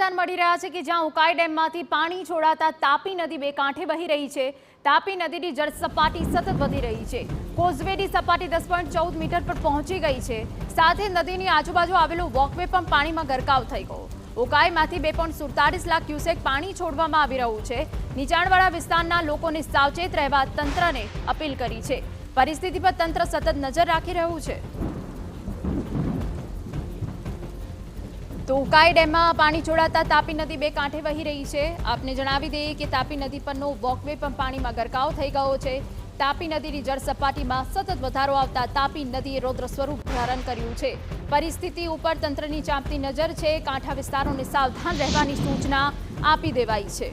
સમાચાર મળી રહ્યા છે કે જ્યાં ઉકાઈ ડેમમાંથી પાણી છોડાતા તાપી નદી બે કાંઠે વહી રહી છે। તાપી નદીની જળ સપાટી સતત વધી રહી છે। કોઝવેની સપાટી 10.14 મીટર પર પહોંચી ગઈ છે। સાથે નદીની આજુબાજુ આવેલું વોકવે પણ પાણીમાં ગરકાવ થઈ ગયો। ઉકાઈમાંથી 2.47 લાખ ક્યુસેક પાણી છોડવામાં આવી રહ્યું છે। નીચાણવાળા વિસ્તારના લોકોને સાવચેત રહેવા તંત્રને અપીલ કરી છે। પરિસ્થિતિ પર તંત્ર સતત નજર રાખી રહ્યું છે। तो उकाई डेम में पानी छोड़ाता तापी नदी बे कांठे वही रही है। आपने जणावी दઈએ કે तापी नदी परनो वॉकवे पण पाણીમાં ગરકાવ થઈ ગયો છે। तापी नदीની જળ સપાટીમાં સતત વધારો આવતા तापी નદીએ રૌદ્ર સ્વરૂપ ધારણ કર્યું છે। પરિસ્થિતિ ઉપર તંત્રની ચાંપતી નજર છે। કાંઠા વિસ્તારોને સાવધાન રહેવાની સૂચના આપી દેવાઈ છે।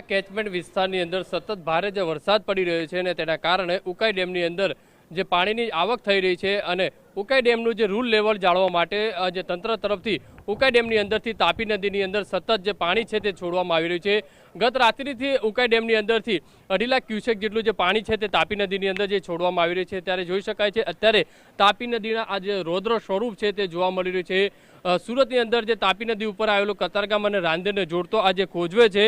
કેચમેન્ટ વિસ્તારની અંદર સતત ભારે જે વરસાદ પડી રહ્યો છે અને તેના કારણે ઉકાઈ ડેમની અંદર જે પાણીની આવક થઈ રહી છે અને ઉકાઈ ડેમનું જે રૂલ લેવલ જાળવવા માટે જે તંત્ર તરફથી ઉકાઈ ડેમની અંદરથી તાપી નદીની અંદર સતત જે પાણી છે તે છોડવામાં આવી રહ્યું છે। ગત રાત્રિથી ઉકાઈ ડેમની અંદરથી 2.5 લાખ ક્યુસેક જેટલું જે પાણી છે તે તાપી નદીની અંદર જે છોડવામાં આવી રહ્યું છે ત્યારે જોઈ શકાય છે અત્યારે તાપી નદીના આ જે રૌદ્ર સ્વરૂપ છે તે જોવા મળી રહ્યું છે। સુરતની અંદર જે તાપી નદી ઉપર આવેલું કતારગામ અને રાંદેરને જોડતો આ જે કોઝવે છે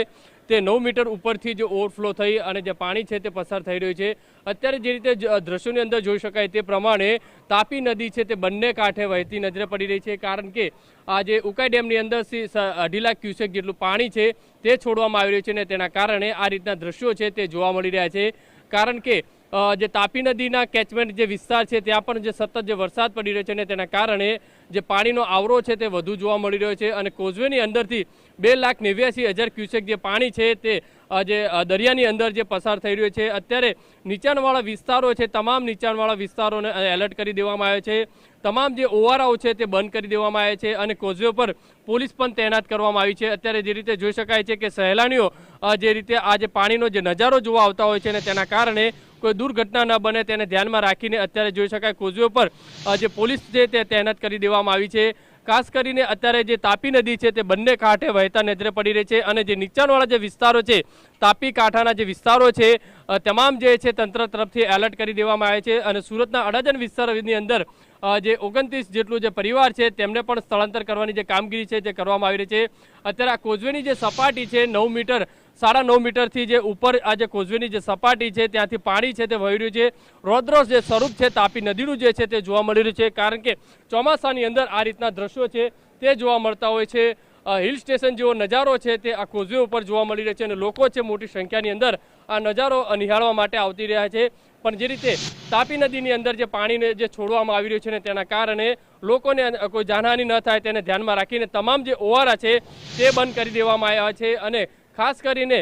તે 9 મીટર ઉપરથી જે ઓવરફ્લો થઈ અને જે પાણી છે તે પસાર થઈ રહ્યું છે। અત્યારે જે રીતે દ્રશ્યોની અંદર જોઈ શકાય તે પ્રમાણે તાપી નદી છે તે બંને કાંઠે વહેતી નજરે પડી રહી છે કારણ કે આ જે ઉકાઈ ડેમની અંદરથી 2.5 લાખ ક્યુસેક જેટલું પાણી છે તે છોડવામાં આવી રહ્યું છે અને તેના કારણે આ રીતના દ્રશ્યો છે તે જોવા મળી રહ્યા છે। કારણ કે જે તાપી નદીના કેચમેન્ટ જે વિસ્તાર છે ત્યાં પણ જે સતત જે વરસાદ પડી રહ્યો છે અને તેના કારણે જે પાણીનો આવરો છે તે વધુ જોવા મળી રહ્યો છે અને કોઝવેની અંદરથી 2,89,000 ક્યુસેક જે પાણી છે તે જે દરિયાની અંદર જે પસાર થઈ રહ્યો છે। અત્યારે નીચાણવાળા વિસ્તારો છે તમામ નીચાણવાળા વિસ્તારોને એલર્ટ કરી દેવામાં આવ્યા છે। તમામ જે ઓવારાઓ છે તે બંધ કરી દેવામાં આવ્યા છે અને કોઝવે પર પોલીસ પણ તૈનાત કરવામાં આવી છે। અત્યારે જે રીતે જોઈ શકાય છે કે સહેલાણીઓ જે રીતે આ જે પાણીનો જે નજારો જોવા આવતા હોય છે અને તેના કારણે કોઈ દુર્ઘટના ન બને તેને ધ્યાનમાં રાખીને અત્યારે જોઈ શકાય કોઝવે પર જે પોલીસ છે તે તૈનાત કરી દેવામાં આવી છે। ખાસ કરીને અત્યારે જે તાપી નદી છે તે બંને કાંઠે વહેતા નજરે પડી રહી છે અને જે નીચાણવાળા જે વિસ્તારો છે તાપી કાંઠાના જે વિસ્તારો છે તમામ જે છે તંત્ર તરફથી એલર્ટ કરી દેવામાં આવે છે અને સુરતના અડાજણ વિસ્તારની અંદર જે 29 જેટલું જે પરિવાર છે તેમને પણ સ્થળાંતર કરવાની જે કામગીરી છે તે કરવામાં આવી રહી છે। અત્યારે આ કોઝવેની જે સપાટી છે 9 મીટર 9.5 મીટરથી જે ઉપર આ જે કોઝવેની જે સપાટી છે ત્યાંથી પાણી છે તે વહી રહ્યું છે। રૌદ્ર જે સ્વરૂપ છે તાપી નદીનું જે છે તે જોવા મળી રહ્યું છે કારણ કે ચોમાસાની અંદર આ રીતના દ્રશ્યો છે તે જોવા મળતા હોય છે। હિલ સ્ટેશન જેવો નજારો છે તે આ કોઝવે ઉપર જોવા મળી રહ્યો છે અને લોકો છે મોટી સંખ્યાની અંદર આ નજારો નિહાળવા માટે આવતી રહ્યા છે। પણ જે રીતે તાપી નદીની અંદર જે પાણીને જે છોડવામાં આવી રહ્યું છે ને તેના કારણે લોકોને કોઈ જાનહાનિ ન થાય તેને ધ્યાનમાં રાખીને તમામ જે ઓવારા છે તે બંધ કરી દેવામાં આવ્યા છે અને ખાસ કરીને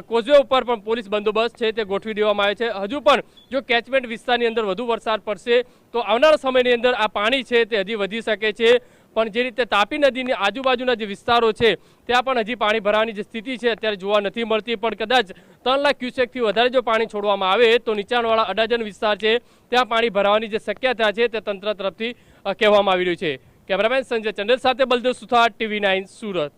કોઝવે ઉપર પણ પોલીસ બંદોબસ્ત છે તે ગોઠવી દેવામાં આવે છે। હજુ પણ જો કેચમેન્ટ વિસ્તારની અંદર વધુ વરસાદ પડશે તો આવનારા સમયની અંદર આ પાણી છે તે હજી વધી શકે છે। પણ જે રીતે તાપી નદીની આજુબાજુના જે વિસ્તારો છે ત્યાં પણ હજી પાણી ભરાવાની જે સ્થિતિ છે અત્યારે જોવા નથી મળતી। પણ કદાચ 3 લાખ ક્યુસેકથી વધારે જો પાણી છોડવામાં આવે તો નીચાણવાળા અડાજણ વિસ્તાર છે ત્યાં પાણી ભરાવાની જે શક્યતા છે તે તંત્ર તરફથી કહેવામાં આવી રહ્યું છે। કેમેરામેન સંજય ચંડેલ સાથે બલદેવ સુથાર, TV9 સુરત।